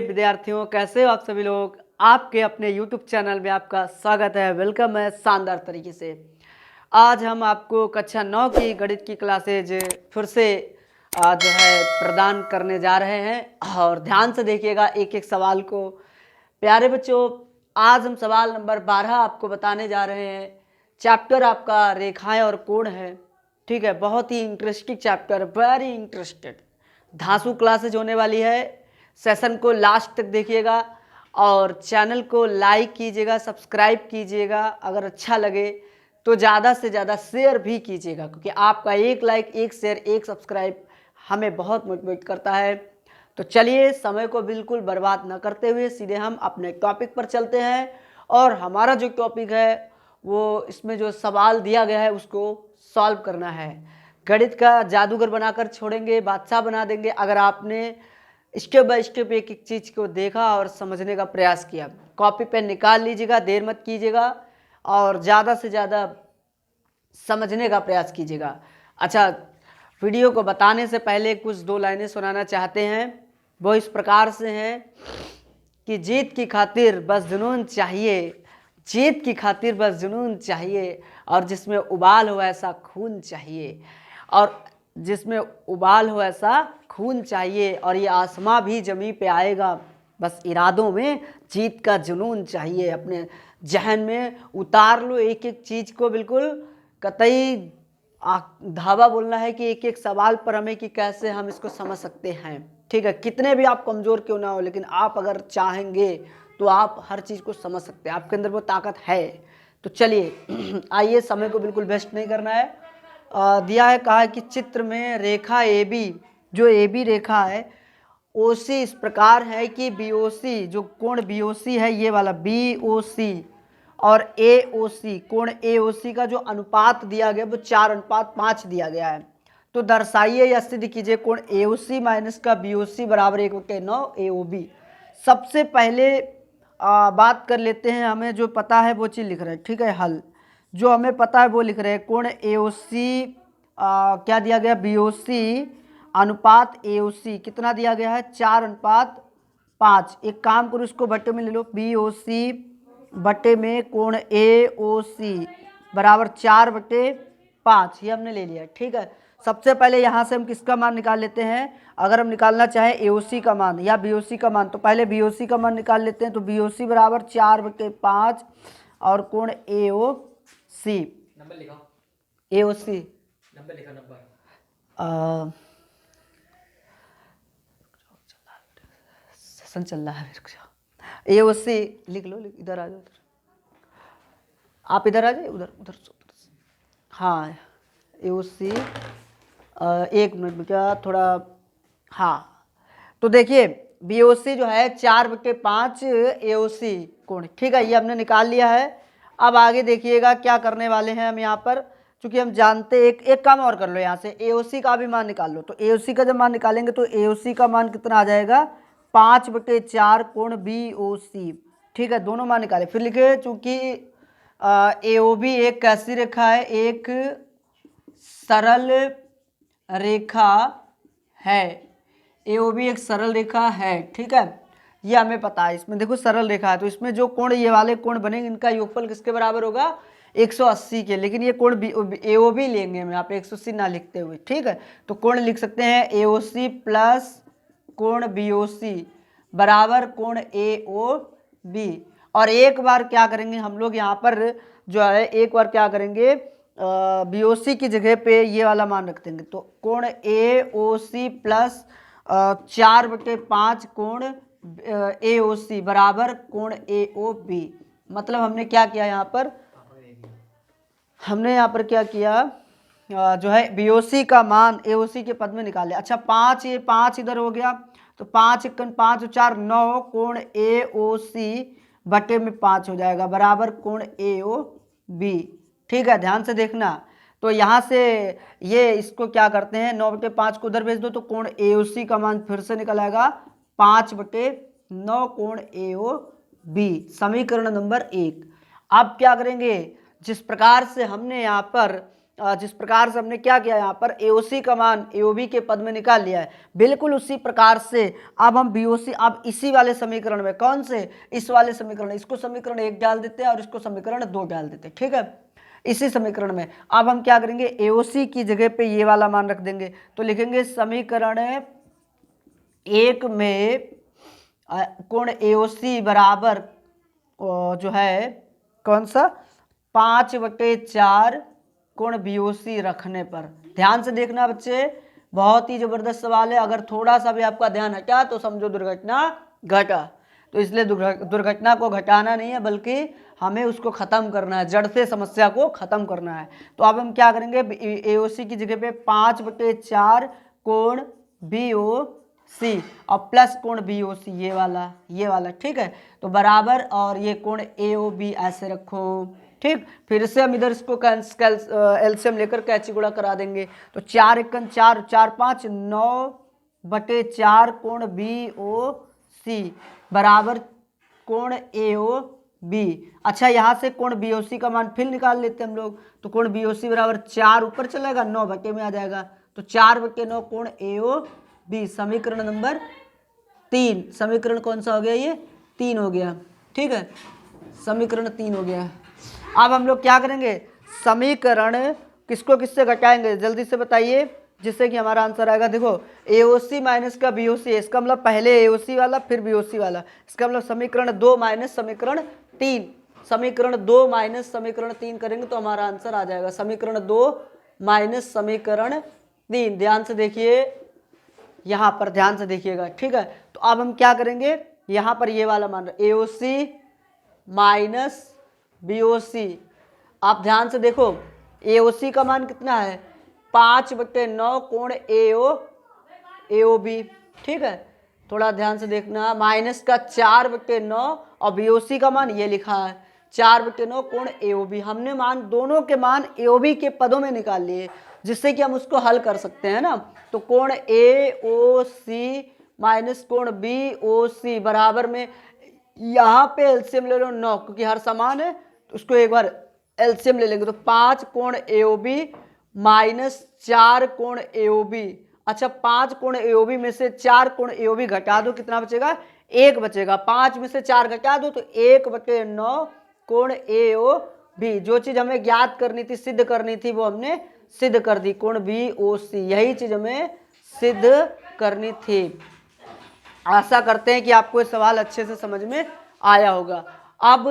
विद्यार्थियों, कैसे हो आप सभी लोग। आपके अपने YouTube चैनल में आपका स्वागत है, वेलकम है शानदार तरीके से। आज हम आपको कक्षा 9 की गणित की क्लासेज फिर से जो है प्रदान करने जा रहे हैं और ध्यान से देखिएगा एक एक सवाल को। प्यारे बच्चों, आज हम सवाल नंबर 12 आपको बताने जा रहे हैं। चैप्टर आपका रेखाएं और कोण है। ठीक है, बहुत ही इंटरेस्टिंग चैप्टर, वेरी इंटरेस्टेड। धांसू क्लासेज होने वाली है। सेशन को लास्ट तक देखिएगा और चैनल को लाइक कीजिएगा, सब्सक्राइब कीजिएगा। अगर अच्छा लगे तो ज़्यादा से ज़्यादा शेयर भी कीजिएगा, क्योंकि आपका एक लाइक, एक शेयर, एक सब्सक्राइब हमें बहुत मोटिवेट करता है। तो चलिए, समय को बिल्कुल बर्बाद न करते हुए सीधे हम अपने टॉपिक पर चलते हैं। और हमारा जो टॉपिक है वो, इसमें जो सवाल दिया गया है उसको सॉल्व करना है। गणित का जादूगर बनाकर छोड़ेंगे, बादशाह बना देंगे अगर आपने स्टेप बाय स्टेप एक एक चीज़ को देखा और समझने का प्रयास किया। कॉपी पेन निकाल लीजिएगा, देर मत कीजिएगा और ज़्यादा से ज़्यादा समझने का प्रयास कीजिएगा। अच्छा, वीडियो को बताने से पहले कुछ दो लाइनें सुनाना चाहते हैं। वो इस प्रकार से हैं कि जीत की खातिर बस जुनून चाहिए, जीत की खातिर बस जुनून चाहिए, और जिसमें उबाल हो ऐसा खून चाहिए, और जिसमें उबाल हो ऐसा खून चाहिए, और ये आसमां भी जमी पे आएगा, बस इरादों में जीत का जुनून चाहिए। अपने जहन में उतार लो एक एक चीज़ को, बिल्कुल कतई धावा बोलना है कि एक एक सवाल पर हमें कि कैसे हम इसको समझ सकते हैं। ठीक है, कितने भी आप कमज़ोर क्यों ना हो, लेकिन आप अगर चाहेंगे तो आप हर चीज़ को समझ सकते हैं, आपके अंदर वो ताकत है। तो चलिए आइए, समय को बिल्कुल वेस्ट नहीं करना है। दिया है, कहा है कि चित्र में रेखा ए बी, जो ए बी रेखा है ओसी इस प्रकार है कि बीओसी, जो कोण बीओसी है ये वाला बीओसी, और एओसी, कोण एओसी का जो अनुपात दिया गया वो 4:5 दिया गया है। तो दर्शाइए या सिद्ध कीजिए कोण एओसी माइनस का बीओसी बराबर 1/9 एओबी। सबसे पहले बात कर लेते हैं, हमें जो पता है वो चीज़ लिख रहे हैं। ठीक है, हल जो हमें पता है वो लिख रहे हैं। कोण एओसी क्या दिया गया, बीओसी अनुपात एओसी कितना दिया गया है, 4:5। एक काम करो, इसको बट्टे में ले लो, बीओसी बट्टे में कोण एओसी बराबर 4/5, ये हमने ले लिया। ठीक है, सबसे पहले यहाँ से हम किसका मान निकाल लेते हैं। अगर हम निकालना चाहें एओसी का मान या बीओसी का मान, तो पहले बीओसी का मान निकाल लेते हैं। तो बीओसी बराबर 4/5 और कोण एओसी, नंबर लिखो, एओसी नंबर लिखो, नंबर सेशन चल रहा है, एओसी लिख लो, इधर आ जाओ, आप इधर आ जाइए, उधर उधर से। हाँ, एओसी, एक मिनट बेटा थोड़ा। हाँ, तो देखिए बीओसी जो है 4/5 एओसी कोण। ठीक है, ये हमने निकाल लिया है। अब आगे देखिएगा क्या करने वाले हैं हम यहाँ पर, चूंकि हम जानते एक काम और कर लो, यहाँ से एओसी का भी मान निकाल लो। तो एओसी का जब मान निकालेंगे तो एओसी का मान कितना आ जाएगा, 5/4 कोण बीओसी। ठीक है, दोनों मान निकाले, फिर लिखे चूंकि एओबी एक कैसी रेखा है, एक सरल रेखा है। एओबी एक सरल रेखा है। ठीक है, ये हमें पता है। इसमें देखो सरल रेखा है, तो इसमें जो कोण, ये वाले कोण बनेंगे, इनका योगफल किसके बराबर होगा, 180 के। लेकिन ये कोण एओबी लेंगे हम यहाँ पे 180 ना लिखते हुए। ठीक है, तो कोण लिख सकते हैं एओसी प्लस कोण बीओसी बराबर कोण एओबी। और एक बार क्या करेंगे हम लोग यहाँ पर जो है, एक बार क्या करेंगे, बीओसी की जगह पे ये वाला मान रख देंगे। तो कोण एओसी प्लस 4/5 कोण एओसी बराबर कोण एओबी। मतलब हमने क्या किया यहाँ पर, हमने यहाँ पर क्या किया, जो है बीओसी का मान एओसी के पद में निकाले। अच्छा, 5, ये 5 इधर हो गया, तो 5 × 5 = 4 9 कोण एओसी बटे में 5 हो जाएगा बराबर कोण एओबी। ठीक है, ध्यान से देखना। तो यहाँ से ये इसको क्या करते हैं, 9/5 को उधर भेज दो, तो कोण एओसी का मान फिर से निकल आएगा 5/9 कोण एओबी। समीकरण नंबर 1। अब क्या करेंगे, जिस प्रकार से हमने यहाँ पर जिस प्रकार से हमने क्या किया यहाँ पर AOC का मान AOB के पद में निकाल लिया है, बिल्कुल उसी प्रकार से अब हम BOC, अब इसी वाले समीकरण में, कौन से, इस वाले समीकरण, इसको समीकरण 1 डाल देते हैं और इसको समीकरण 2 डाल देते हैं, ठीक है। इसी समीकरण में अब हम क्या करेंगे, AOC की जगह पे ये वाला मान रख देंगे, तो लिखेंगे समीकरण 1 में कोण AOC बराबर जो है कौन सा 5/4 कोण BOC रखने पर। ध्यान से देखना बच्चे, बहुत ही जबरदस्त सवाल है। अगर थोड़ा सा भी आपका ध्यान हटा तो समझो दुर्घटना घटा। तो इसलिए दुर्घटना को घटाना नहीं है, बल्कि हमें उसको खत्म करना है, जड़ से समस्या को खत्म करना है। तो अब हम क्या करेंगे, AOC की जगह पे 5/4 कोण BOC और प्लस कोण BOC, ये वाला, ठीक है। तो बराबर, और ये कोण AOB ऐसे रखो, ठीक। फिर से हम इधर इसको एलसीएम लेकर कैची गुणा करा देंगे। तो 4 एकम 4, 4 5 9/4 कोण BOC बराबर कोण AOB। अच्छा, यहाँ से कोण BOC का मान फिर निकाल लेते हैं हम लोग। तो कोण BOC बराबर 4 ऊपर चलेगा, 9 बटे में आ जाएगा, तो 4/9 कोण AOB। समीकरण नंबर 3, समीकरण कौन सा हो गया, ये 3 हो गया, ठीक है, समीकरण 3 हो गया। अब हम लोग क्या करेंगे, समीकरण किसको किससे घटाएंगे, जल्दी से बताइए, जिससे कि हमारा आंसर आएगा। देखो AOC माइनस का BOC, इसका मतलब पहले AOC वाला फिर BOC वाला, इसका मतलब समीकरण 2 माइनस समीकरण 3, समीकरण 2 माइनस समीकरण 3 करेंगे तो हमारा आंसर आ जाएगा समीकरण 2 माइनस समीकरण 3। ध्यान से देखिए, यहाँ पर ध्यान से देखिएगा, ठीक है। तो अब हम क्या करेंगे, यहाँ पर ये वाला मान AOC माइनस BOC। आप ध्यान से देखो, AOC का मान कितना है 5/9 कोण AOB, ठीक है। थोड़ा ध्यान से देखना, माइनस का 4/9 और BOC का मान ये लिखा है 4/9 कोण AOB। हमने मान दोनों के मान AOB के पदों में निकाल लिए, जिससे कि हम उसको हल कर सकते हैं ना। तो कोण AOC माइनस कोण BOC बराबर में, यहाँ पे एलसीएम ले लो 9, क्योंकि हर समान है, तो उसको एक बार एलसीएम ले लेंगे। तो 5 कोण AOB माइनस 4 कोण AOB। अच्छा, 5 कोण AOB में से 4 कोण AOB घटा दो, कितना बचेगा, 1 बचेगा। 5 में से 4 घटा दो तो 1/9 कोण AOB। जो चीज हमें ज्ञात करनी थी, सिद्ध करनी थी, वो हमने सिद्ध कर दी, कोण BOC, यही चीज हमें सिद्ध करनी थी। आशा करते हैं कि आपको ये सवाल अच्छे से समझ में आया होगा। अब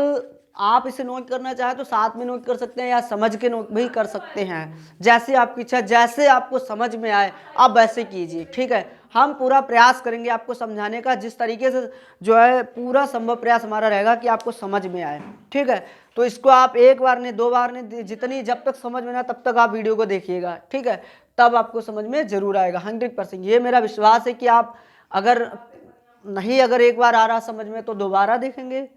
आप इसे नोट करना चाहे तो साथ में नोट कर सकते हैं, या समझ के नोट भी कर सकते हैं, जैसे आपकी इच्छा, जैसे आपको समझ में आए आप वैसे कीजिए, ठीक है। हम पूरा प्रयास करेंगे आपको समझाने का, जिस तरीके से जो है पूरा संभव प्रयास हमारा रहेगा कि आपको समझ में आए, ठीक है। तो इसको आप एक बार नहीं, 2 बार नहीं, जितनी जब तक समझ में ना तब तक आप वीडियो को देखिएगा, ठीक है, तब आपको समझ में जरूर आएगा 100%। ये मेरा विश्वास है कि आप अगर एक बार आ रहा समझ में तो दोबारा देखेंगे,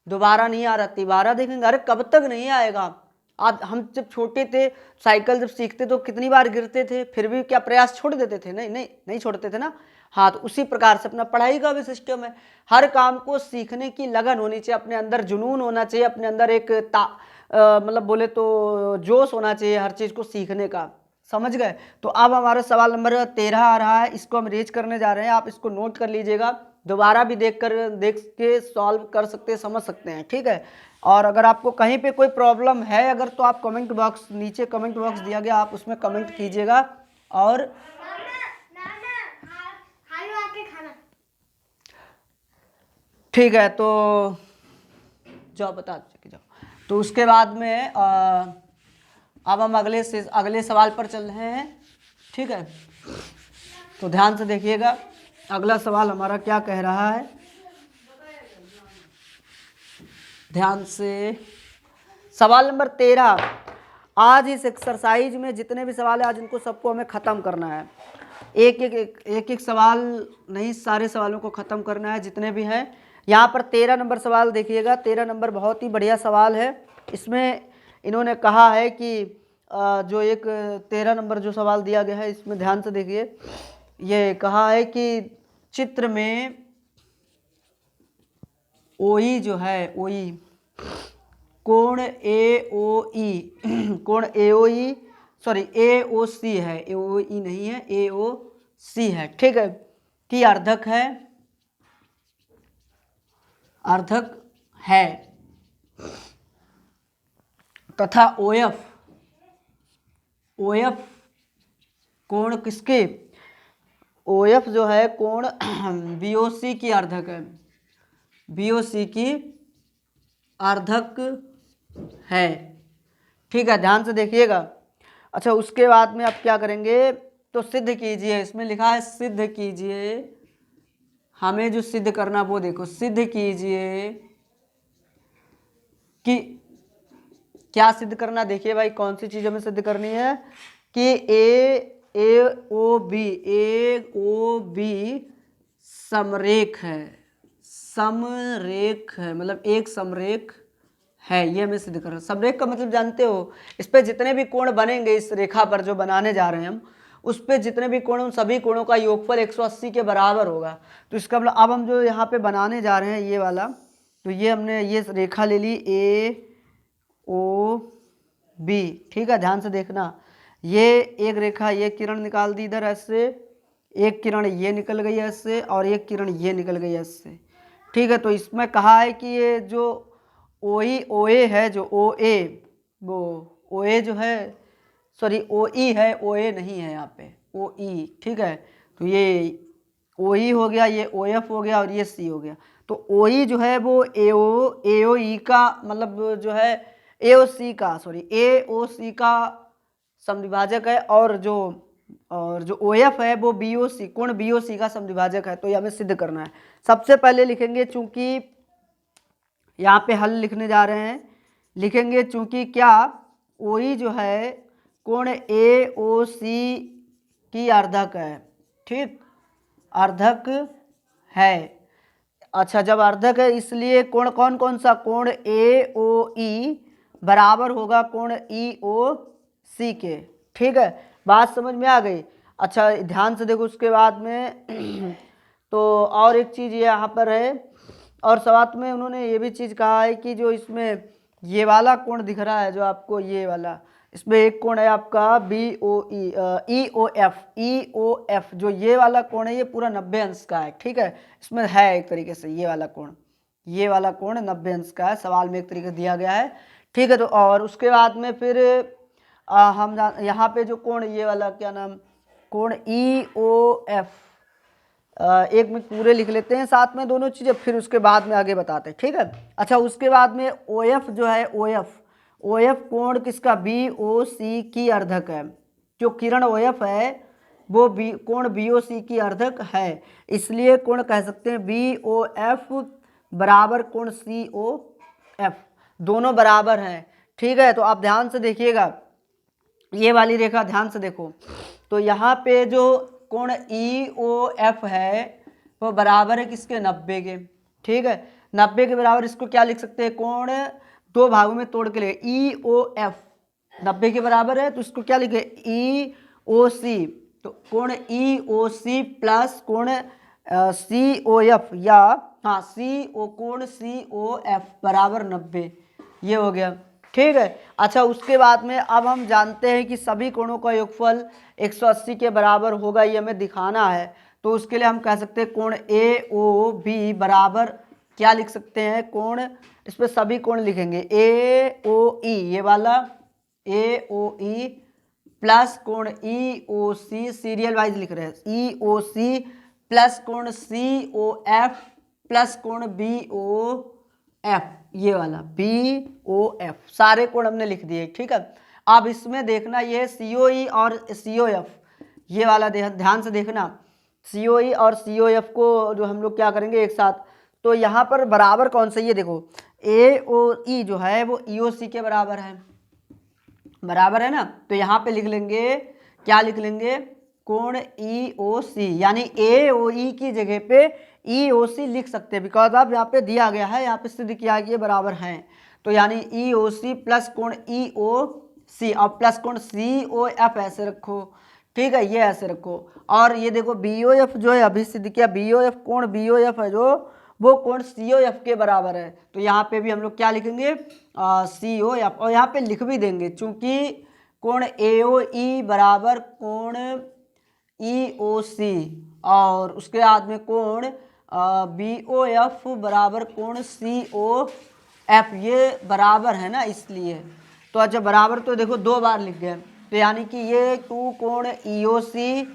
दोबारा नहीं आ रहा तिबारा देखेंगे। अरे कब तक नहीं आएगा। आप, हम जब छोटे थे, साइकिल जब सीखते तो कितनी बार गिरते थे, फिर भी क्या प्रयास छोड़ देते थे, नहीं छोड़ते थे ना। हाँ, तो उसी प्रकार से अपना पढ़ाई का भी सिस्टम है। हर काम को सीखने की लगन होनी चाहिए, अपने अंदर जुनून होना चाहिए, अपने अंदर एक मतलब बोले तो जोश होना चाहिए हर चीज को सीखने का, समझ गए। तो अब हमारा सवाल नंबर 13 आ रहा है, इसको हम रेज करने जा रहे हैं, आप इसको नोट कर लीजिएगा, दोबारा भी देख के सॉल्व कर सकते हैं, समझ सकते हैं, ठीक है। और अगर आपको कहीं पे कोई प्रॉब्लम है अगर, तो आप कमेंट बॉक्स, नीचे कमेंट बॉक्स दिया गया, आप उसमें कमेंट कीजिएगा। और ठीक है, तो जाओ बता जाओ। तो उसके बाद में अब हम अगले सवाल पर चल रहे हैं, ठीक है। तो ध्यान से देखिएगा, अगला सवाल हमारा क्या कह रहा है, ध्यान से। सवाल नंबर 13। आज इस एक्सरसाइज में जितने भी सवाल है, आज इनको सबको हमें ख़त्म करना है। एक सवाल नहीं, सारे सवालों को ख़त्म करना है जितने भी हैं। यहाँ पर 13 नंबर सवाल देखिएगा। 13 नंबर बहुत ही बढ़िया सवाल है। इसमें इन्होंने कहा है कि जो एक 13 नंबर जो सवाल दिया गया है, इसमें ध्यान से देखिए, ये कहा है कि चित्र में OE जो है, OE कोण AOE सॉरी ए ओ सी है, ए ओ ई नहीं है, ए ओ सी है, ठीक है, कि अर्धक है, अर्धक है तथा ओ एफ, ओ एफ कोण किसके, ओ एफ जो है कोण बी ओ सी की अर्धक है, बी ओ सी की अर्धक है, ठीक है, ध्यान से देखिएगा। अच्छा उसके बाद में आप क्या करेंगे, तो सिद्ध कीजिए, इसमें लिखा है सिद्ध कीजिए, हमें जो सिद्ध करना वो देखो, सिद्ध कीजिए कि क्या सिद्ध करना, देखिए भाई कौन सी चीज हमें सिद्ध करनी है कि ए ओ बी समरेख है, समरेख है, मतलब एक समरेख है, ये हमें सिद्ध करना। समरेख का मतलब जानते हो, इस पे जितने भी कोण बनेंगे, इस रेखा पर जो बनाने जा रहे हैं हम, उस पे जितने भी कोण, उन सभी कोणों का योगफल 180 के बराबर होगा। तो इसका मतलब अब हम जो यहाँ पे बनाने जा रहे हैं ये वाला, तो ये हमने ये रेखा ले ली ए ओ बी, ठीक है, ध्यान से देखना, ये एक रेखा, ये किरण निकाल दी इधर ऐसे, एक किरण ये निकल गई ऐसे, और एक किरण ये निकल गई ऐसे, ठीक है। तो इसमें कहा है कि ये जो ओ ई ओ ए है, जो ओ ए, वो ओ ए जो है, सॉरी ओ ई है, ओ ए नहीं है यहाँ पे, ओ ई, ठीक है। तो ये ओ ई हो गया, ये ओ एफ हो गया, और ये सी हो गया। तो ओ ई जो है वो ए ओ ई का मतलब जो है ए ओ सी का, सॉरी ए ओ सी का समद्विभाजक है, और जो ओ एफ है वो बी ओ सी, कोण बी ओ सी का समद्विभाजक है। तो ये हमें सिद्ध करना है। सबसे पहले लिखेंगे, चूंकि यहाँ पे हल लिखने जा रहे हैं, लिखेंगे चूंकि क्या ओ ई जो है कोण ए ओ सी की अर्धक है, ठीक, अर्धक है। अच्छा जब अर्धक है इसलिए कोण कौन कौन सा, कोण ए ओ ई बराबर होगा कोण ई ओ सी के, ठीक है, बात समझ में आ गई। अच्छा ध्यान से देखो उसके बाद में तो और एक चीज़ यहाँ पर है, और साथ में उन्होंने ये भी चीज़ कहा है कि जो इसमें ये वाला कोण दिख रहा है जो आपको, ये वाला, इसमें एक कोण है आपका बी ओ ई ओ एफ, जो ये वाला कोण है ये पूरा 90 अंश का है, ठीक है, इसमें है एक तरीके से ये वाला कोण, ये वाला कोण 90 अंश का है, सवाल में एक तरीके से दिया गया है, ठीक है। तो और उसके बाद में फिर हम यहाँ पे जो कोण ये वाला क्या नाम, कोण ई ओ एफ, एक में पूरे लिख लेते हैं साथ में दोनों चीज़ें, फिर उसके बाद में आगे बताते हैं, ठीक है। अच्छा उसके बाद में ओ एफ जो है, ओ एफ कोण किसका, बी ओ सी की अर्धक है, जो किरण ओ एफ है वो कोण बी ओ सी की अर्धक है, इसलिए कोण कह सकते हैं बी ओ एफ बराबर कोण सी ओ एफ, दोनों बराबर हैं, ठीक है। तो आप ध्यान से देखिएगा, ये वाली रेखा ध्यान से देखो, तो यहाँ पे जो कोण ई ओ एफ है वो बराबर है किसके, 90 के, ठीक है, 90 के बराबर। इसको क्या लिख सकते हैं, कोण दो भागों में तोड़ के ले, ई ओ एफ 90 के बराबर है, तो इसको क्या लिखे, ई ओ सी, तो कोण ई ओ सी प्लस कोण सी ओ एफ, या हाँ सी ओ, कोण सी ओ एफ बराबर 90, ये हो गया, ठीक है। अच्छा उसके बाद में अब हम जानते हैं कि सभी कोणों का योगफल 180 के बराबर होगा, ये हमें दिखाना है। तो उसके लिए हम कह सकते हैं कोण ए ओ बी बराबर क्या लिख सकते हैं, कोण, इस पर सभी कोण लिखेंगे, ए ओ ई, ये वाला ए ओ ई प्लस कोण ई ओ सी, सीरियल वाइज लिख रहे हैं, ई ओ सी प्लस कोण सी ओ एफ प्लस कोण बी ओ एफ, ये वाला बी ओ एफ, सारे कोण हमने लिख दिए, ठीक है। अब इसमें देखना ये सी ओ ई और सी ओ एफ, ये वाला ध्यान से देखना, सी ओ ई और सी ओ एफ को जो हम लोग क्या करेंगे एक साथ, तो यहाँ पर बराबर कौन सा, ये देखो ए ओ ई जो है वो ई ओ सी के बराबर है, बराबर है ना। तो यहाँ पे लिख लेंगे, क्या लिख लेंगे, कोण ई ओ सी, यानी ए ओ ई की जगह पे ई ओ सी लिख सकते हैं, बिकॉज अब यहाँ पे दिया गया है, यहाँ पे सिद्ध किया गया बराबर हैं, तो यानी ई ओ सी प्लस कोण ई ओ सी, और प्लस कोण सी ओ एफ ऐसे रखो, ठीक है, ये ऐसे रखो। और ये देखो बी ओ एफ जो है अभी सिद्ध किया, बी ओ एफ, कोण बी ओ एफ है जो वो कोण सी ओ एफ के बराबर है, तो यहाँ पे भी हम लोग क्या लिखेंगे, सी ओ एफ, और यहाँ पे लिख भी देंगे चूंकि कोण AOE बराबर कोण EOC, और उसके बाद में कोण BOF बराबर कोण COF। ये बराबर है ना, इसलिए तो अच्छा बराबर तो देखो 2 बार लिख गए, तो यानी कि ये 2 कोण EOC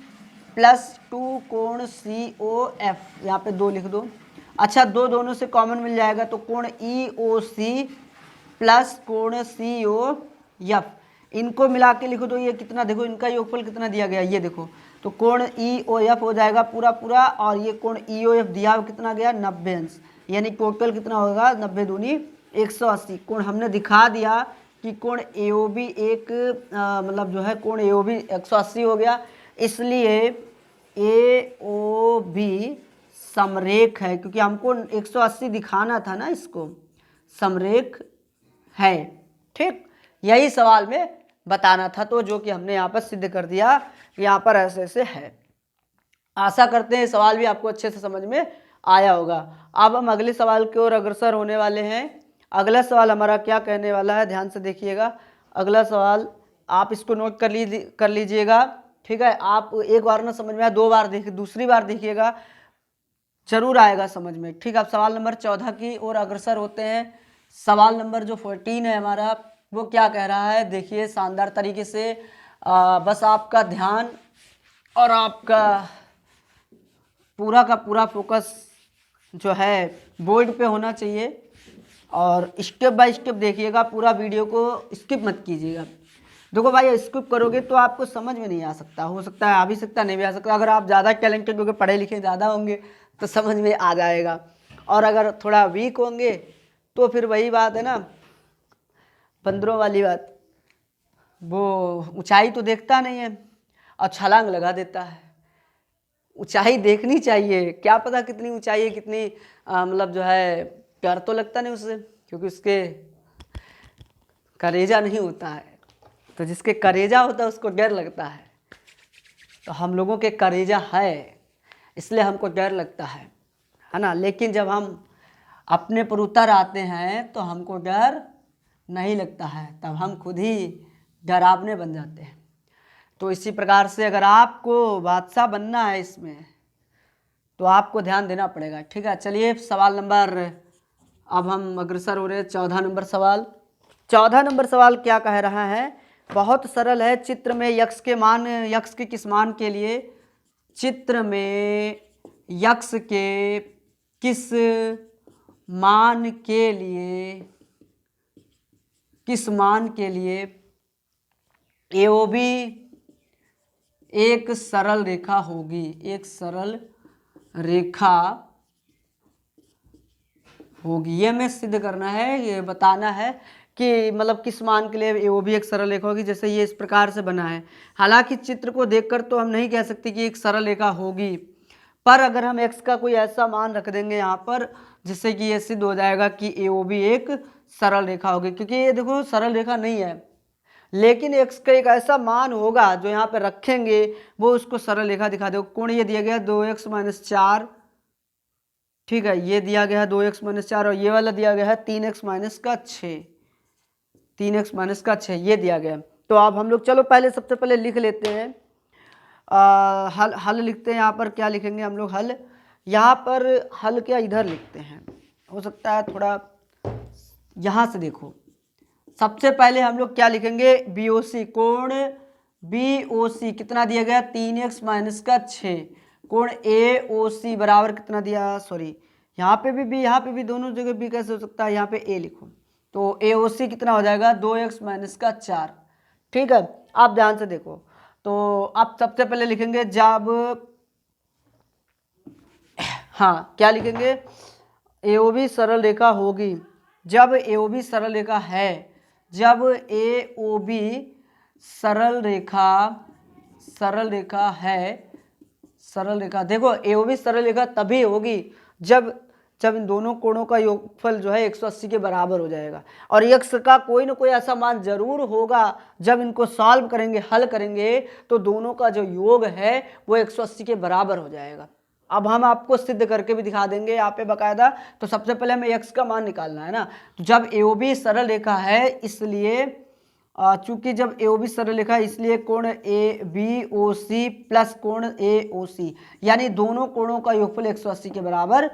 प्लस 2 कोण COF, यहाँ पे 2 लिख दो। अच्छा दोनों से कॉमन मिल जाएगा, तो कोण EOC प्लस कोण COF, इनको मिला के लिखो तो ये कितना, देखो इनका योगफल कितना दिया गया, ये देखो, तो कोण EOF हो जाएगा पूरा पूरा, और ये कोण EOF दिया कितना गया 90 अंश, यानी टोटल कितना होगा 90 दूनी 180। कोण हमने दिखा दिया कि कोण AOB एक मतलब जो है कोण AOB 180 हो गया, इसलिए AOB समरेख है, क्योंकि हमको 180 दिखाना था ना, इसको समरेख है। ठीक, यही सवाल में बताना था, तो जो कि हमने यहाँ पर सिद्ध कर दिया, यहाँ पर ऐसे ऐसे है। आशा करते हैं सवाल भी आपको अच्छे से समझ में आया होगा। अब हम अगले सवाल की ओर अग्रसर होने वाले हैं। अगला सवाल हमारा क्या कहने वाला है, ध्यान से देखिएगा। अगला सवाल आप इसको नोट कर लीजिएगा, ठीक है। आप एक बार ना समझ में आया, 2 बार देखिए, दूसरी बार देखिएगा, जरूर आएगा समझ में। ठीक है, अब सवाल नंबर 14 की ओर अग्रसर होते हैं। सवाल नंबर जो 14 है हमारा, वो क्या कह रहा है, देखिए शानदार तरीके से। बस आपका ध्यान और आपका पूरा का पूरा फोकस जो है बोर्ड पे होना चाहिए, और स्टेप बाय स्टेप देखिएगा, पूरा वीडियो को स्किप मत कीजिएगा। देखो भाई, स्किप करोगे तो आपको समझ में नहीं आ सकता, हो सकता है आ भी सकता, नहीं भी आ सकता। अगर आप ज़्यादा टैलेंटेड होंगे, पढ़े लिखे ज़्यादा होंगे, तो समझ में आ जाएगा, और अगर थोड़ा वीक होंगे तो फिर वही बात है ना, 15 वाली बात, वो ऊंचाई तो देखता नहीं है और छलांग लगा देता है। ऊंचाई देखनी चाहिए, क्या पता कितनी ऊंचाई है, कितनी मतलब जो है डर तो लगता नहीं उससे, क्योंकि उसके करेजा नहीं होता है, तो जिसके करेजा होता है उसको डर लगता है। तो हम लोगों के करेजा है, इसलिए हमको डर लगता है ना। लेकिन जब हम अपने पर उतर आते हैं तो हमको डर नहीं लगता है, तब हम खुद ही डरावने बन जाते हैं। तो इसी प्रकार से अगर आपको बादशाह बनना है इसमें, तो आपको ध्यान देना पड़ेगा। ठीक है, चलिए सवाल नंबर, अब हम अग्रसर हो रहे हैं 14 नंबर सवाल। 14 नंबर सवाल क्या कह रहा है, बहुत सरल है। चित्र में यक्ष के किस मान के लिए, चित्र में यक्ष के किस मान के लिए AOB एक सरल रेखा होगी, एक सरल रेखा होगी। ये हमें सिद्ध करना है, ये बताना है कि मतलब किस मान के लिए AOB एक सरल रेखा होगी। जैसे ये इस प्रकार से बना है, हालांकि चित्र को देखकर तो हम नहीं कह सकते कि एक सरल रेखा होगी, पर अगर हम x का कोई ऐसा मान रख देंगे यहाँ पर, जिससे कि ये सिद्ध हो जाएगा कि AOB एक सरल रेखा होगी। क्योंकि ये देखो सरल रेखा नहीं है, लेकिन x का एक ऐसा मान होगा जो यहाँ पे रखेंगे, वो उसको सरल रेखा दिखा देगा। कोण ये दिया गया 2x - 4, ठीक है, ये दिया गया है 2x - 4, और ये वाला दिया गया है 3x - 6, 3x - 6 ये दिया गया। तो अब हम लोग चलो पहले सबसे पहले लिख लेते हैं, हल लिखते हैं। यहाँ पर क्या लिखेंगे हम लोग, हल, यहाँ पर हल क्या इधर लिखते हैं, हो सकता है थोड़ा यहाँ से देखो। सबसे पहले हम लोग क्या लिखेंगे, BOC, कोण BOC कितना दिया गया 3x - 6, कोण AOC बराबर कितना दिया, सॉरी यहाँ पे भी B, यहाँ पे भी, दोनों जगह B कैसे हो सकता है, यहाँ पे A लिखो, तो AOC कितना हो जाएगा 2x - 4। ठीक है, आप ध्यान से देखो। तो आप सबसे पहले लिखेंगे जब, हाँ क्या लिखेंगे, AOB सरल रेखा होगी, जब AOB सरल रेखा है, जब AOB सरल रेखा, देखो AOB सरल रेखा तभी होगी जब इन दोनों कोणों का योगफल जो है 180 के बराबर हो जाएगा, और x का कोई ना कोई ऐसा मान जरूर होगा, जब इनको सॉल्व करेंगे, हल करेंगे, तो दोनों का जो योग है वो 180 के बराबर हो जाएगा। अब हम आपको सिद्ध करके भी दिखा देंगे यहाँ पे बकायदा। तो सबसे पहले हमें x का मान निकालना है ना, तो जब AOB सरल रेखा है, इसलिए चूंकि जब ए ओ बी सरल रेखा है इसलिए कोण A B O C plus कोण ए ओ सी, यानी दोनों कोणों का योगफल 180 के बराबर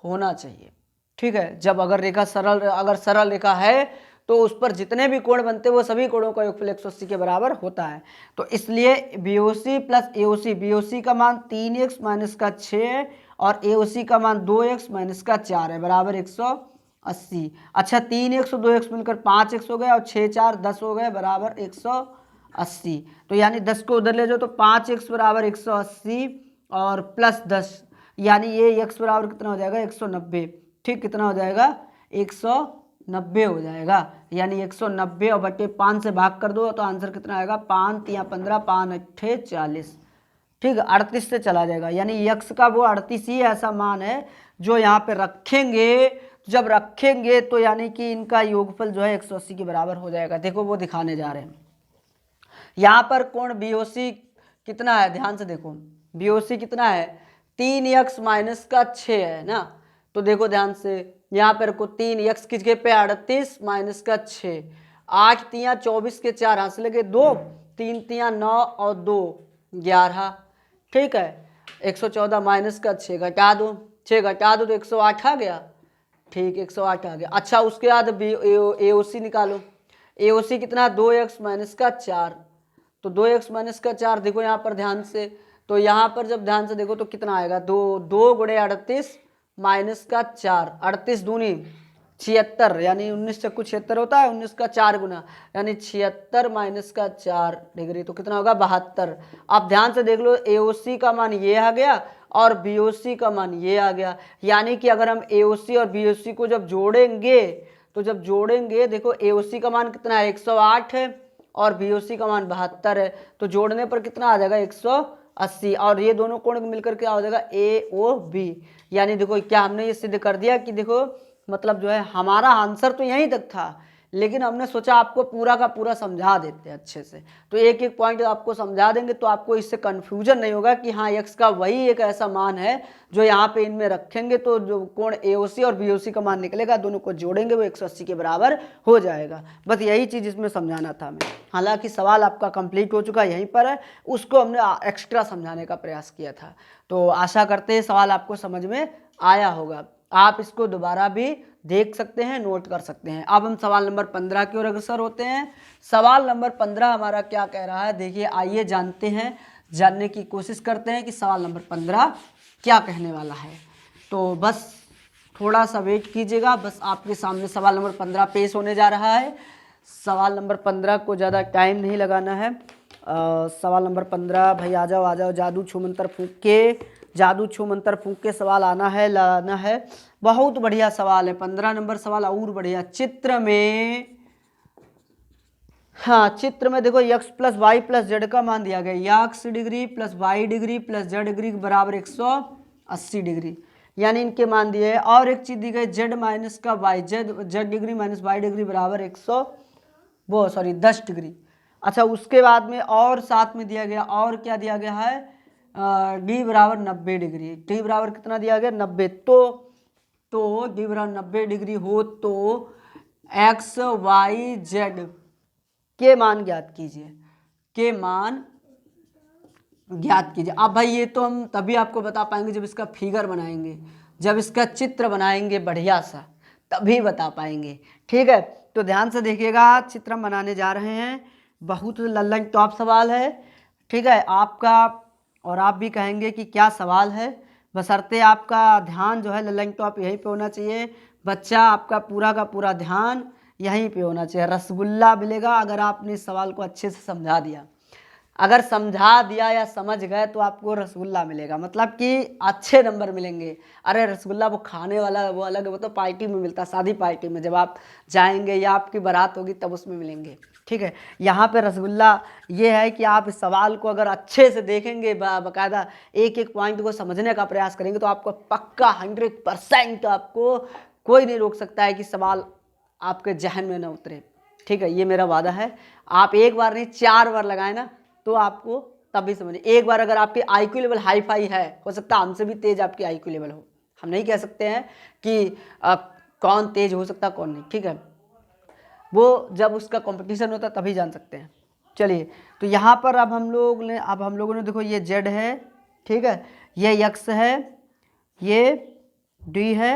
होना चाहिए। ठीक है, जब अगर सरल रेखा है तो उस पर जितने भी कोण बनते हैं वो सभी कोणों का योगफल 180 के बराबर होता है। तो इसलिए बी ओ सी प्लस ए ओ सी, बी ओ सी का मान 3x माइनस का 6 है और ए ओ सी का मान 2x माइनस का 4 है बराबर 180। अच्छा, 3x और 2x मिलकर 5x हो गया और 6 4 10 हो गए बराबर 180। तो यानी 10 को उधर ले जाओ तो 5x बराबर 180 और प्लस 10, यानी ये x बराबर कितना हो जाएगा 190। ठीक, कितना हो जाएगा 190 हो जाएगा, यानी 190 और बटे 5 से भाग कर दो तो आंसर कितना आएगा 5 या 15 5 अट्ठे 40। ठीक है, 38 से चला जाएगा, यानी यक्स का वो 38 ही ऐसा मान है जो यहाँ पे रखेंगे। जब रखेंगे तो यानी कि इनका योगफल जो है 180 के बराबर हो जाएगा। देखो वो दिखाने जा रहे हैं। यहाँ पर कोण बीओसी कितना है, ध्यान से देखो, बीओसी कितना है 3x माइनस का 6 है ना। तो देखो ध्यान से, यहाँ पर को 3x की जगह पे 38 माइनस का 6, 8 तियाँ 24 के 4 हाथ से लगे 2, 3 तियाँ 9 और 2 11। ठीक है, 114 माइनस का 6 घटा दो, 6 घटा दो तो 108 आ गया। ठीक, 108 आ गया। अच्छा, उसके बाद एओसी निकालो, एओसी कितना 2x माइनस का 4, तो 2x माइनस का 4 देखो यहाँ पर ध्यान से, तो यहाँ पर जब ध्यान से देखो तो कितना आएगा 2 गुणे 38 माइनस का 4, 38 दूनी 76, यानी 19 चक्कू 76 होता है, 19 का 4 गुना यानी 76 माइनस का 4 डिग्री, तो कितना होगा 72। अब ध्यान से देख लो, एओसी का मान ये आ गया और बीओसी का मान ये आ गया, यानी कि अगर हम एओसी और बीओसी को जब जोड़ेंगे तो जब जोड़ेंगे देखो एओसी का मान कितना है 108 है और बीओसी का मान 72 है, तो जोड़ने पर कितना आ जाएगा 180 और ये दोनों कोण मिलकर क्या हो जाएगा ए ओ बी। यानी देखो क्या हमने ये सिद्ध कर दिया कि देखो मतलब जो है हमारा आंसर तो यहीं तक था, लेकिन हमने सोचा आपको पूरा का पूरा समझा देते हैं अच्छे से। तो एक एक पॉइंट आपको समझा देंगे तो आपको इससे कन्फ्यूजन नहीं होगा कि हाँ एक्स का वही एक ऐसा मान है जो यहाँ पे इनमें रखेंगे तो जो कोण एओसी और बीओसी का मान निकलेगा दोनों को जोड़ेंगे वो 180 के बराबर हो जाएगा। बस यही चीज़ इसमें समझाना था हमें। हालांकि सवाल आपका कंप्लीट हो चुका यहीं पर है, उसको हमने एक्स्ट्रा समझाने का प्रयास किया था। तो आशा करते हैं सवाल आपको समझ में आया होगा। आप इसको दोबारा भी देख सकते हैं, नोट कर सकते हैं। अब हम सवाल नंबर 15 की ओर अग्रसर होते हैं। सवाल नंबर 15 हमारा क्या कह रहा है, देखिए आइए जानते हैं, जानने की कोशिश करते हैं कि सवाल नंबर 15 क्या कहने वाला है। तो बस थोड़ा सा वेट कीजिएगा, बस आपके सामने सवाल नंबर 15 पेश होने जा रहा है। सवाल नंबर 15 को ज़्यादा टाइम नहीं लगाना है। सवाल नंबर 15 भाई आ जाओ, जादू छू मंतर फूंक के, जादू छू मंतर फूंक के सवाल आना है, लाना है। बहुत बढ़िया सवाल है 15 नंबर सवाल, और बढ़िया। चित्र में, हाँ चित्र में देखो x plus Y plus Z का मान दिया गया, x degree plus Y degree plus Z degree बराबर 180 डिग्री, यानी इनके मान दिए हैं। और एक चीज दी गई z माइनस का Y, Z degree minus Y degree बराबर 10 डिग्री। अच्छा, उसके बाद में और साथ में दिया गया, और क्या दिया गया है डी बराबर 90 डिग्री, डी बराबर कितना दिया गया 90, तो डी बराबर 90 डिग्री हो तो एक्स वाई जेड के मान ज्ञात कीजिए, के मान ज्ञात कीजिए। अब भाई ये तो हम तभी आपको बता पाएंगे जब इसका फिगर बनाएंगे, जब इसका चित्र बनाएंगे बढ़िया सा, तभी बता पाएंगे। ठीक है, तो ध्यान से देखिएगा, चित्र हम बनाने जा रहे हैं। बहुत लल्लन टॉप सवाल है। ठीक है, आपका और आप भी कहेंगे कि क्या सवाल है, बशर्ते आपका ध्यान जो है लल्लन टॉप यहीं पे होना चाहिए। बच्चा आपका पूरा का पूरा ध्यान यहीं पे होना चाहिए। रसगुल्ला मिलेगा अगर आपने इस सवाल को अच्छे से समझा दिया। अगर समझा दिया या समझ गए तो आपको रसगुल्ला मिलेगा, मतलब कि अच्छे नंबर मिलेंगे। अरे रसगुल्ला वो खाने वाला वो अलग है, वो तो पार्टी में मिलता है, शादी पार्टी में जब आप जाएंगे या आपकी बारात होगी तब उसमें मिलेंगे। ठीक है, यहाँ पे रसगुल्ला ये है कि आप इस सवाल को अगर अच्छे से देखेंगे, बाकायदा एक एक पॉइंट को समझने का प्रयास करेंगे तो आपको पक्का 100% आपको कोई नहीं रोक सकता है कि सवाल आपके जहन में न उतरे। ठीक है, ये मेरा वादा है। आप एक बार नहीं 4 बार लगाए ना तो आपको तभी समझे। एक बार अगर आपकी आईक्यू लेवल हाई फाई है, हो सकता है हमसे भी तेज आपकी आईक्यू लेवल हो, हम नहीं कह सकते हैं कि कौन तेज हो सकता कौन नहीं। ठीक है, वो जब उसका कंपटीशन होता है तभी जान सकते हैं। चलिए, तो यहाँ पर अब हम लोगों ने देखो ये z है, ठीक है, ये x है, ये d है,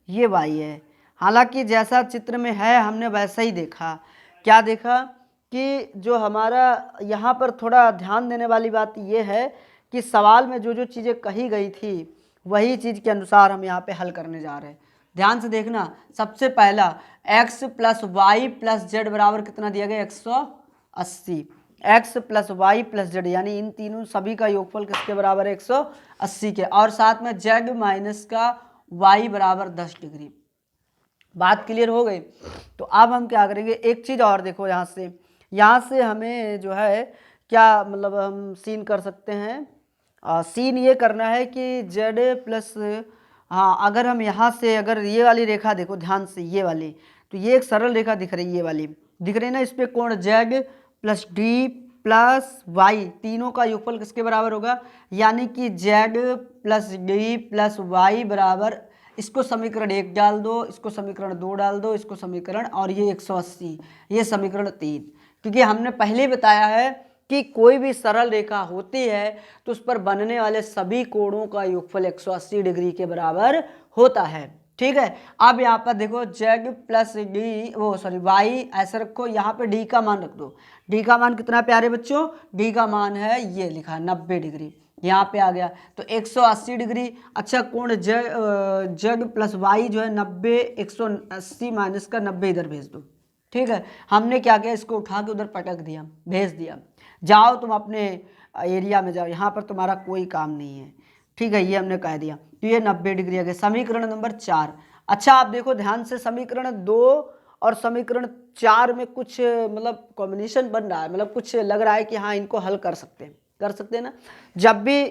ये y है। हालांकि जैसा चित्र में है हमने वैसा ही देखा। क्या देखा कि जो हमारा यहाँ पर थोड़ा ध्यान देने वाली बात ये है कि सवाल में जो जो चीज़ें कही गई थी वही चीज़ के अनुसार हम यहाँ पे हल करने जा रहे हैं। ध्यान से देखना, सबसे पहला x plus Y plus Z बराबर कितना दिया गया 180। x plus Y plus Z यानी इन तीनों सभी का योगफल किसके बराबर है 180 के, और साथ में z माइनस का y बराबर 10 डिग्री। बात क्लियर हो गई। तो अब हम क्या करेंगे, एक चीज़ और देखो, यहाँ से हमें जो है क्या मतलब हम सीन कर सकते हैं, सीन ये करना है कि z प्लस, हाँ अगर हम यहाँ से अगर ये वाली रेखा देखो ध्यान से, ये वाली, तो ये एक सरल रेखा दिख रही है, ये वाली दिख रही है ना, इस पे कोण z plus D plus Y तीनों का योगफल किसके बराबर होगा, यानी कि z plus D plus Y बराबर, इसको समीकरण 1 डाल दो, इसको समीकरण 2 डाल दो, इसको समीकरण, और ये 180, ये समीकरण 3। क्योंकि हमने पहले ही बताया है कि कोई भी सरल रेखा होती है तो उस पर बनने वाले सभी कोणों का योगफल 180 डिग्री के बराबर होता है। ठीक है, अब यहाँ पर देखो z प्लस डी वाई ऐसा रखो, यहाँ पे d का मान रख दो। d का मान कितना प्यारे बच्चों, d का मान है ये लिखा 90 डिग्री, यहाँ पे आ गया तो 180 डिग्री। अच्छा, कोण z प्लस वाई जो है 90, 180 माइनस का 90 इधर भेज दो। ठीक है, हमने क्या किया, इसको उठा के उधर पटक दिया, भेज दिया, जाओ तुम अपने एरिया में जाओ, यहाँ पर तुम्हारा कोई काम नहीं है। ठीक है, ये हमने कह दिया, तो ये 90 डिग्री आ गया। समीकरण नंबर 4। अच्छा आप देखो ध्यान से, समीकरण 2 और समीकरण 4 में कुछ मतलब कॉम्बिनेशन बन रहा है, मतलब कुछ लग रहा है कि हाँ इनको हल कर सकते हैं ना। जब भी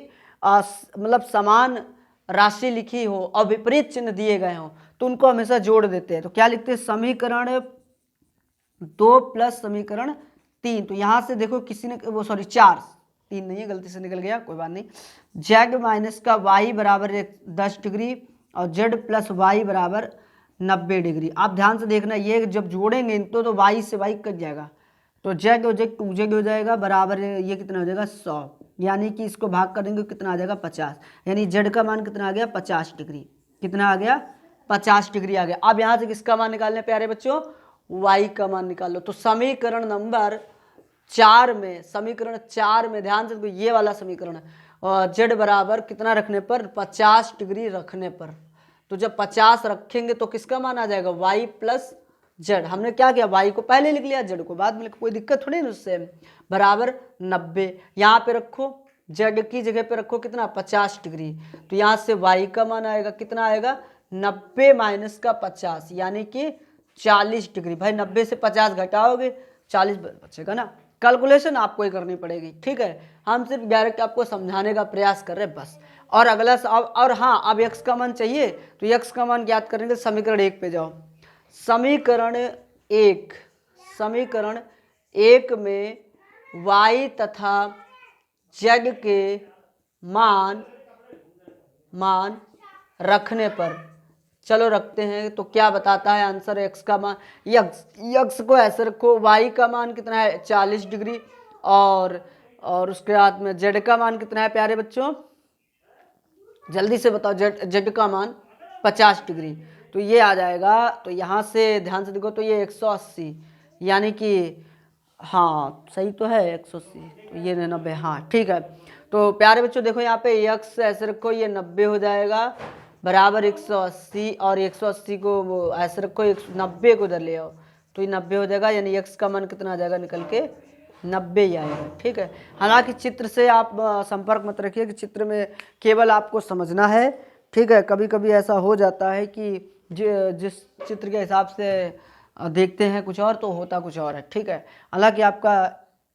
मतलब समान राशि लिखी हो और विपरीत चिन्ह दिए गए हो तो उनको हमेशा जोड़ देते हैं। तो क्या लिखते हैं, समीकरण 2 प्लस समीकरण 3। तो यहाँ से देखो किसी ने 4, 3 नहीं है, गलती से निकल गया, कोई बात नहीं। z माइनस का y बराबर 10 डिग्री और z प्लस वाई बराबर 90 डिग्री। आप ध्यान से देखना, ये जब जोड़ेंगे तो y से y कट जाएगा, तो z हो जाएगा 2z हो जाएगा बराबर, ये कितना हो जाएगा 100, यानी कि इसको भाग करेंगे कितना आ जाएगा 50, यानी z का मान कितना आ गया 50 डिग्री। कितना आ गया 50 डिग्री आ गया। अब यहाँ से किसका मान निकालने प्यारे बच्चों, y का मान निकालो। तो समीकरण नंबर 4 में, समीकरण 4 में ध्यान से देखो, ये वाला समीकरण z बराबर कितना रखने पर, 50 डिग्री रखने पर, तो जब 50 रखेंगे तो किसका मान आ जाएगा y प्लस z। हमने क्या किया, y को पहले लिख लिया, z को बाद में लिखा, कोई दिक्कत थोड़ी ना उससे, बराबर 90। यहाँ पे रखो, z की जगह पे रखो कितना 50 डिग्री, तो यहाँ से y का मान आएगा कितना आएगा 90 माइनस का 50, यानी कि 40 डिग्री। भाई 90 से 50 घटाओगे 40 बचेगा ना, कैलकुलेशन आपको ही करनी पड़ेगी। ठीक है, हम सिर्फ डायरेक्ट आपको समझाने का प्रयास कर रहे हैं बस। और अगला और हाँ, अब x का मान चाहिए तो x का मान ज्ञात करेंगे, समीकरण 1 पे जाओ। समीकरण 1 में y तथा z के मान रखने पर, चलो रखते हैं, तो क्या बताता है आंसर, x का मान, x को ऐसे रखो, y का मान कितना है 40 डिग्री, और उसके बाद में z का मान कितना है प्यारे बच्चों, जल्दी से बताओ, z का मान 50 डिग्री, तो ये आ जाएगा। तो यहाँ से ध्यान से देखो, तो ये 180, यानी कि हाँ सही तो है 180, तो ये 90, हाँ ठीक है। तो प्यारे बच्चों देखो यहाँ पे x ऐसे रखो, ये 90 हो जाएगा बराबर 180, और 180 को वो ऐसे रखो, 90 को इधर ले आओ, तो ये 90 हो जाएगा, यानी x का मान कितना आ जाएगा निकल के 90 ही आएगा। ठीक है, हालांकि चित्र से आप संपर्क मत रखिए कि चित्र में केवल आपको समझना है। ठीक है, कभी कभी ऐसा हो जाता है कि जिस चित्र के हिसाब से देखते हैं कुछ और तो होता कुछ और है। ठीक है, हालांकि आपका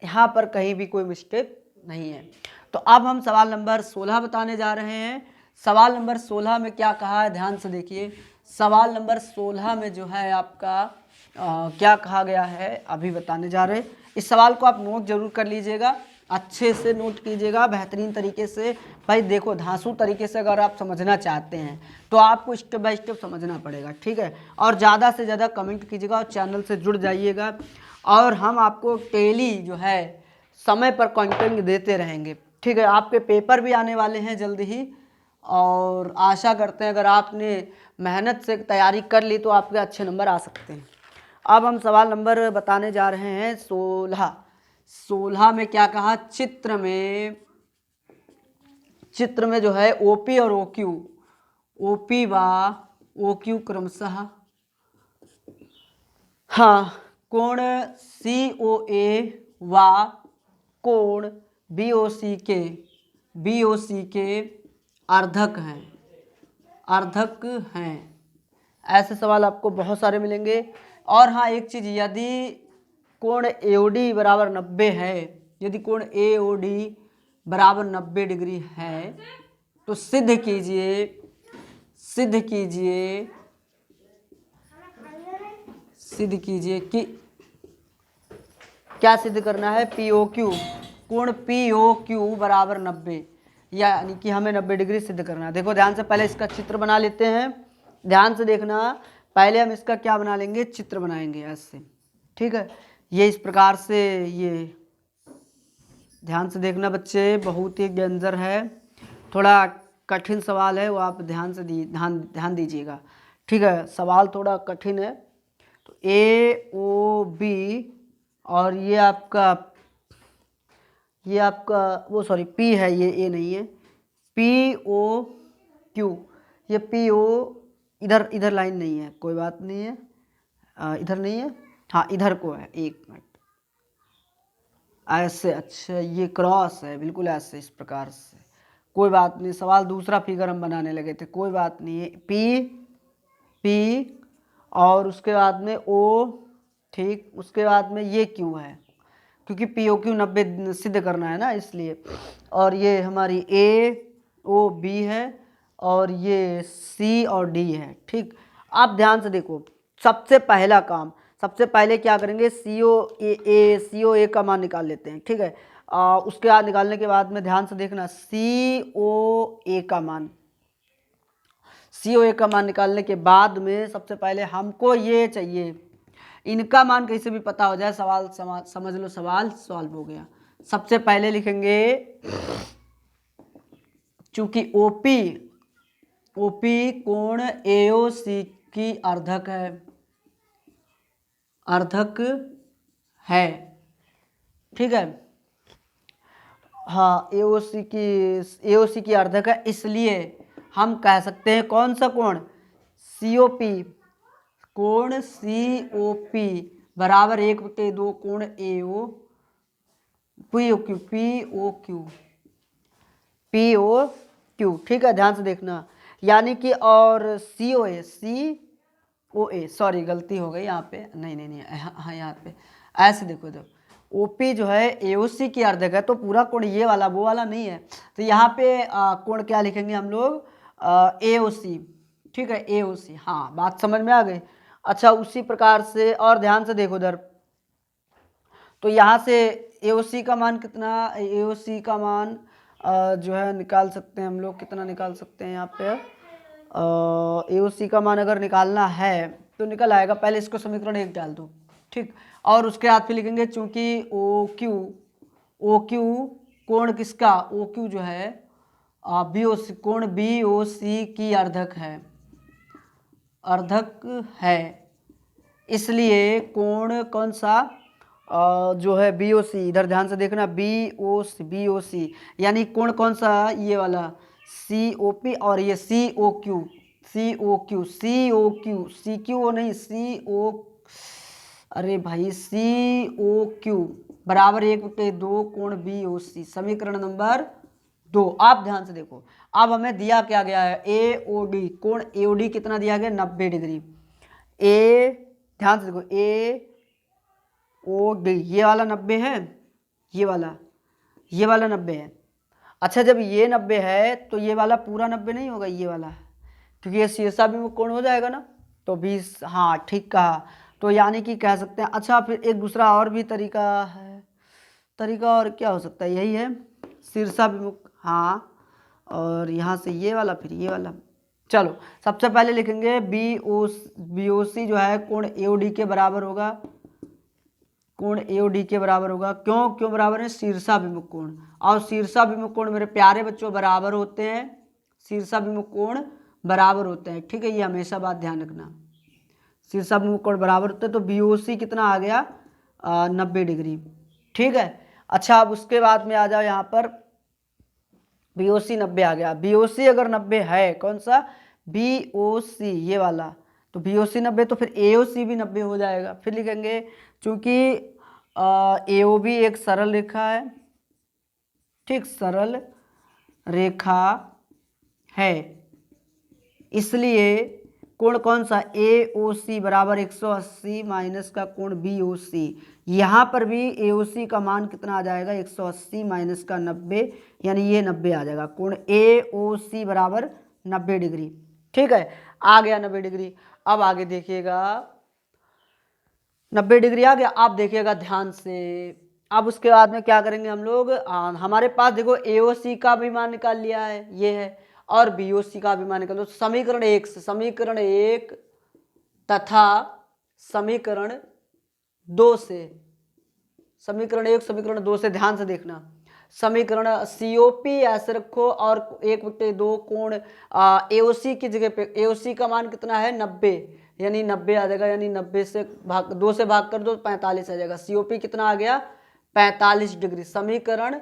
यहाँ पर कहीं भी कोई मिस्टेक नहीं है। तो अब हम सवाल नंबर 16 बताने जा रहे हैं। सवाल नंबर 16 में क्या कहा है, ध्यान से देखिए। सवाल नंबर 16 में जो है आपका क्या कहा गया है अभी बताने जा रहे हैं। इस सवाल को आप नोट जरूर कर लीजिएगा, अच्छे से नोट कीजिएगा बेहतरीन तरीके से। भाई देखो धांसू तरीके से अगर आप समझना चाहते हैं तो आपको स्टेप बाय स्टेप समझना पड़ेगा, ठीक है। और ज़्यादा से ज़्यादा कमेंट कीजिएगा और चैनल से जुड़ जाइएगा। और हम आपको डेली जो है समय पर कंटेंट देते रहेंगे, ठीक है। आपके पेपर भी आने वाले हैं जल्द ही, और आशा करते हैं अगर आपने मेहनत से तैयारी कर ली तो आपके अच्छे नंबर आ सकते हैं। अब हम सवाल नंबर बताने जा रहे हैं 16। 16 में क्या कहा, चित्र में जो है ओपी और ओक्यू, ओपी व ओक्यू क्रमशः हाँ कोण COA व कोण BOC के अर्धक हैं। ऐसे सवाल आपको बहुत सारे मिलेंगे। और हाँ एक चीज़, यदि कोण AOD बराबर 90 है, यदि कोण AOD बराबर 90 डिग्री है तो सिद्ध कीजिए कि क्या सिद्ध करना है, POQ, कोण POQ बराबर 90, यानी कि हमें 90 डिग्री सिद्ध करना है। देखो ध्यान से, पहले इसका चित्र बना लेते हैं, ध्यान से देखना। पहले हम इसका क्या बना लेंगे, चित्र बनाएंगे ऐसे, ठीक है। ये इस प्रकार से, ये ध्यान से देखना बच्चे, बहुत ही डेंजर है, थोड़ा कठिन सवाल है, वो आप ध्यान से ध्यान दीजिएगा, ठीक है। सवाल थोड़ा कठिन है। तो AOB और ये आपका वो सॉरी P है, ये A नहीं है, POQ, ये PO इधर लाइन नहीं है, कोई बात नहीं है, इधर नहीं है, हाँ इधर को है, एक मिनट ऐसे, अच्छा ये क्रॉस है, बिल्कुल ऐसे इस प्रकार से, कोई बात नहीं। सवाल दूसरा फिगर हम बनाने लगे थे, कोई बात नहीं है। P और उसके बाद में O, ठीक, उसके बाद में ये Q है, क्योंकि POQ 90 सिद्ध करना है ना, इसलिए। और ये हमारी AOB है और ये C और D है, ठीक। आप ध्यान से देखो, सबसे पहला काम, सबसे पहले क्या करेंगे, COA का मान निकाल लेते हैं, ठीक है। उसके बाद निकालने के बाद में ध्यान से देखना, COA का मान निकालने के बाद में सबसे पहले हमको ये चाहिए, इनका मान कैसे भी पता हो जाए, सवाल समझ लो, सवाल सॉल्व हो गया। सबसे पहले लिखेंगे, चूंकि OP कोण AOC की अर्धक है, ठीक है। हाँ AOC की अर्धक है, इसलिए हम कह सकते हैं कौन सा कोण, COP, कोण COP बराबर 1/2 कोण POQ, ठीक है। ध्यान से देखना, यानी कि और COA सॉरी गलती हो गई यहाँ पे, नहीं हाँ यहाँ पे ऐसे देखो, OP जो है AOC की अर्धक है, तो पूरा कोण ये वाला, वो वाला नहीं है, तो यहाँ पे कोण क्या लिखेंगे हम लोग, AOC, ठीक है, AOC। हाँ बात समझ में आ गई। अच्छा उसी प्रकार से और ध्यान से देखो उधर, तो यहाँ से AOC का मान कितना, AOC का मान जो है निकाल सकते हैं हम लोग, कितना निकाल सकते हैं यहाँ पे, AOC का मान अगर निकालना है तो निकल आएगा। पहले इसको समीकरण 1 डाल दो, ठीक। और उसके बाद फिर लिखेंगे, चूंकि OQ कोण किसका, OQ जो है BOC, कोण BOC की अर्धक है, इसलिए कोण कौन सा, जो है BOC, इधर ध्यान से देखना, BOC यानी कोण कौन सा, ये वाला COP, और ये COQ अरे भाई COQ बराबर 1/2 कोण BOC, समीकरण नंबर 2। आप ध्यान से देखो, अब हमें दिया क्या गया है, AOD, कोण AOD कितना दिया गया, 90 डिग्री। ध्यान से देखो, AOD ये वाला 90 है, ये वाला 90 है। अच्छा जब ये 90 है तो ये वाला पूरा 90 नहीं होगा, ये वाला, क्योंकि ये शीर्षा भी कोण हो जाएगा ना, तो 20, हाँ ठीक कहा। तो यानी कि कह सकते हैं, अच्छा फिर एक दूसरा और भी तरीका है, तरीका और क्या हो सकता है, यही है शीर्षाभिमुख, हाँ। और यहाँ से ये वाला, फिर ये वाला। चलो सबसे पहले लिखेंगे BOC जो है कोण AOD के बराबर होगा, कोण AOD के बराबर होगा। क्यों बराबर है, शीर्षाभिमुख कोण। और शीर्षाभिमुख कोण मेरे प्यारे बच्चों बराबर होते हैं, शीर्षाभिमुख कोण बराबर होते हैं, ठीक है, ये हमेशा बात ध्यान रखना, शीर्षाभिमुख कोण बराबर होते हैं। तो BOC कितना आ गया, 90 डिग्री, ठीक है। अच्छा अब उसके बाद में आ जाओ यहाँ पर, BOC 90 आ गया। BOC अगर 90 है, कौन सा, BOC ये वाला, तो BOC 90 तो फिर AOC भी 90 हो जाएगा। फिर लिखेंगे चूंकि AOB एक सरल रेखा है, ठीक, सरल रेखा है, इसलिए कोण कौन सा, AOC बराबर 180 माइनस का कोण BOC। यहाँ पर भी AOC का मान कितना आ जाएगा, 180 माइनस का 90, यानी ये 90 आ जाएगा। कोण AOC बराबर 90 डिग्री, ठीक है, आ गया 90 डिग्री। अब आगे देखिएगा, 90 डिग्री आ गया। आप देखिएगा ध्यान से, अब उसके बाद में क्या करेंगे हम लोग, हमारे पास देखो AOC का भी मान निकाल लिया है, ये है, और BOC का भी मान निकाल लो। समीकरण 1 से, समीकरण 1 तथा समीकरण 2 से, समीकरण 1 समीकरण 2 से ध्यान से देखना। समीकरण COP ऐसे रखो और 1/2 कोण AOC की जगह पे, AOC का मान कितना है 90, यानी 90 आ जाएगा, यानी 90 से भाग 2 से भाग कर दो 45 आ जाएगा। COP कितना आ गया, 45 डिग्री, समीकरण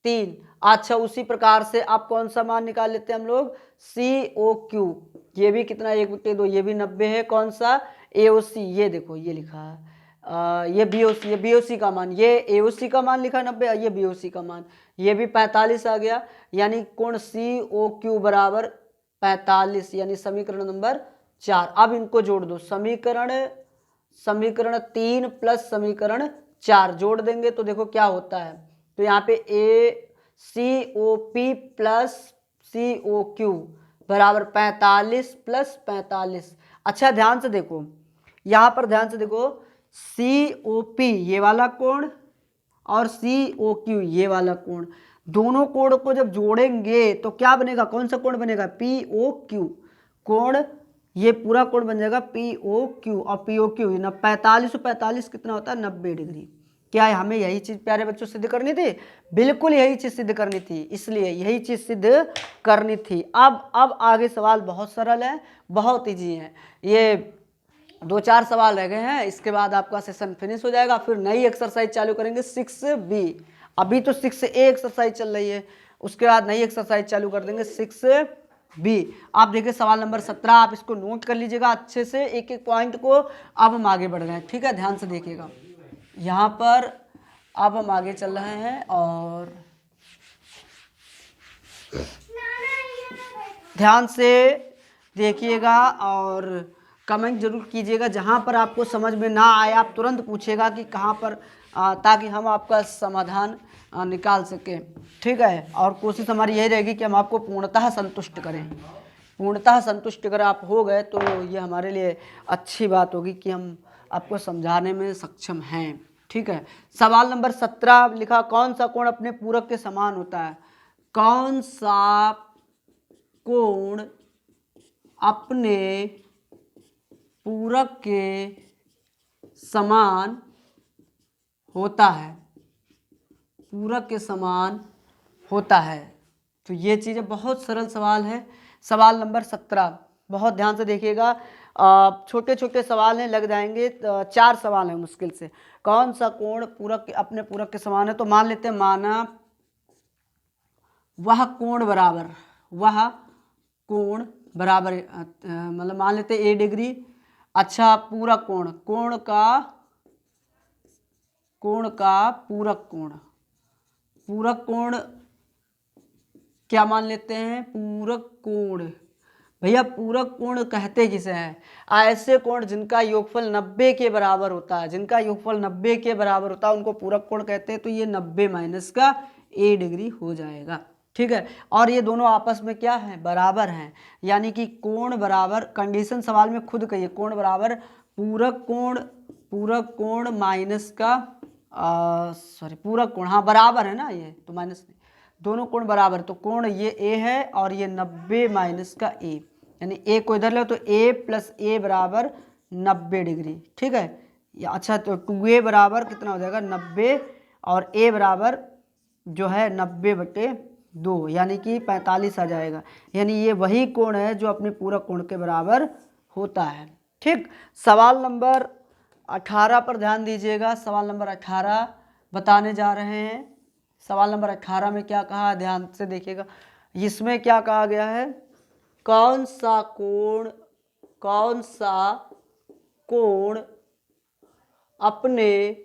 3। अच्छा उसी प्रकार से आप कौन सा मान निकाल लेते हैं हम लोग, COQ, ये भी कितना 1/2, ये भी 90 है। कौन सा, AOC, ये देखो ये लिखा है, ये BOC का मान, ये AOC का मान लिखा 90, ये BOC का मान, ये भी 45 आ गया, यानी कोण COQ बराबर 45, यानी समीकरण नंबर 4। अब इनको जोड़ दो, समीकरण 3 प्लस समीकरण 4 जोड़ देंगे तो देखो क्या होता है। तो यहाँ पे COP प्लस COQ बराबर 45 प्लस 45। अच्छा ध्यान से देखो, यहाँ पर ध्यान से देखो, COP ये वाला कोण और COQ ये वाला कोण, दोनों कोण को जब जोड़ेंगे तो क्या बनेगा, कौन सा कोण बनेगा, POQ कोण, ये पूरा कोण बन जाएगा POQ। और POQ ना 45 45 कितना होता है 90 डिग्री। क्या है, हमें यही चीज प्यारे बच्चों सिद्ध करनी थी, बिल्कुल यही चीज सिद्ध करनी थी, इसलिए यही चीज सिद्ध करनी थी। अब आगे सवाल बहुत सरल है, बहुत ईजी है, ये 2-4 सवाल रह गए हैं, इसके बाद आपका सेशन फिनिश हो जाएगा। फिर नई एक्सरसाइज चालू करेंगे 6B, अभी तो 6A एक्सरसाइज चल रही है, उसके बाद नई एक्सरसाइज चालू कर देंगे 6B। आप देखिए सवाल नंबर 17, आप इसको नोट कर लीजिएगा अच्छे से, एक एक पॉइंट को। अब हम आगे बढ़ गए, ठीक है, ध्यान से देखिएगा। यहाँ पर अब हम आगे चल रहे हैं और ध्यान से देखिएगा और कमेंट जरूर कीजिएगा। जहाँ पर आपको समझ में ना आए आप तुरंत पूछेगा कि कहाँ पर, ताकि हम आपका समाधान निकाल सकें, ठीक है। और कोशिश हमारी यही रहेगी कि हम आपको पूर्णतः संतुष्ट करें, पूर्णतः संतुष्ट अगर आप हो गए तो ये हमारे लिए अच्छी बात होगी कि हम आपको समझाने में सक्षम हैं, ठीक है। सवाल नंबर 17 लिखा, कौन सा कोण अपने पूरक के समान होता है, कौन सा कोण अपने पूरक के समान होता है, पूरक के समान होता है। तो ये चीज़ें बहुत सरल सवाल है। सवाल नंबर 17 बहुत ध्यान से देखिएगा, छोटे छोटे सवाल हैं, लग जाएंगे, 4 सवाल हैं मुश्किल से। कौन सा कोण पूरक अपने पूरक के समान है, तो मान लेते हैं, माना वह कोण बराबर, वह कोण बराबर, मतलब मान लेते हैं A डिग्री। अच्छा पूरक कोण, कोण का पूरक कोण, पूरक कोण क्या मान लेते हैं, पूरक कोण, भैया पूरक कोण कहते किसे हैं, ऐसे कोण जिनका योगफल 90 के बराबर होता है, जिनका योगफल 90 के बराबर होता है उनको पूरक कोण कहते हैं। तो ये 90 माइनस का A डिग्री हो जाएगा, ठीक है। और ये दोनों आपस में क्या है, बराबर हैं, यानी कि कोण बराबर, कंडीशन सवाल में खुद कहिए, कोण बराबर पूरक कोण माइनस का सॉरी पूरक कोण, हाँ बराबर है ना, ये तो माइनस नहीं, दोनों कोण बराबर, तो कोण ये ए है और ये 90 माइनस का ए, यानी ए को इधर लो तो ए प्लस ए बराबर 90 डिग्री, ठीक है। अच्छा तो 2a बराबर कितना हो जाएगा 90 और a बराबर जो है 90/2 यानी कि 45 आ जाएगा, यानी ये वही कोण है जो अपने पूरक कोण के बराबर होता है, ठीक। सवाल नंबर 18 पर ध्यान दीजिएगा, सवाल नंबर 18 बताने जा रहे हैं। सवाल नंबर 18 में क्या कहा, ध्यान से देखिएगा। इसमें क्या कहा गया है, कौन सा कोण अपने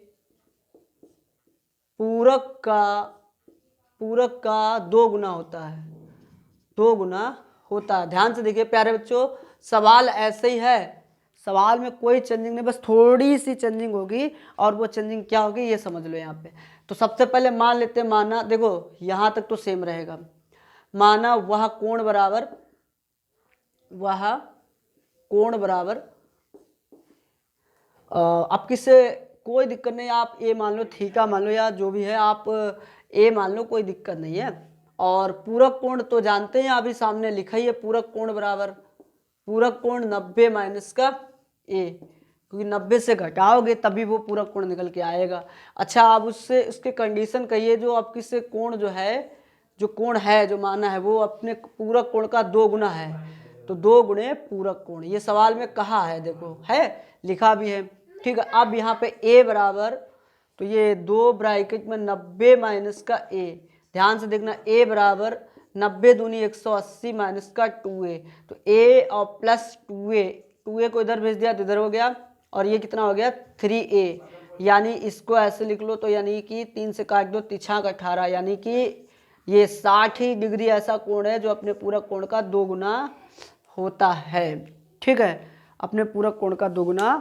पूरक का 2 गुना होता है, 2 गुना होता है। ध्यान से देखिए प्यारे बच्चों, सवाल ऐसे ही है, सवाल में कोई चेंजिंग नहीं, बस थोड़ी सी चेंजिंग होगी, और वो चेंजिंग क्या होगी ये समझ लो यहाँ पे। तो सबसे पहले मान लेते हैं, माना देखो यहाँ तक तो सेम रहेगा, माना वह कोण बराबर अब किससे कोई दिक्कत नहीं, आप ए मान लो, थीटा मान लो, या जो भी है आप ए मान लो, कोई दिक्कत नहीं है। और पूरक कोण तो जानते हैं, अभी सामने लिखा ही है, पूरक कोण बराबर पूरक कोण 90 माइनस का ए, क्योंकि 90 से घटाओगे तभी वो पूरक कोण निकल के आएगा। अच्छा आप उससे उसके कंडीशन कहिए, जो आप किससे कोण जो कोण है जो माना है वो अपने पूरक कोण का 2 गुना है, तो 2 गुणे पूरक कोण, ये सवाल में कहा है, देखो है लिखा भी है, ठीक है। अब यहाँ पे ए बराबर, तो ये 2 ब्रैकेट में 90 माइनस का ए, ध्यान से देखना, ए बराबर 90 दूनी 180 माइनस का 2a, तो a और प्लस 2a को इधर भेज दिया तो इधर हो गया, और ये कितना हो गया 3a, यानी इसको ऐसे लिख लो, तो यानी कि 3 से काट दो, तिछाक 18, यानी कि ये 60 डिग्री ऐसा कोण है जो अपने पूरक कोण का 2 गुना होता है, ठीक है, अपने पूरक कोण का 2 गुना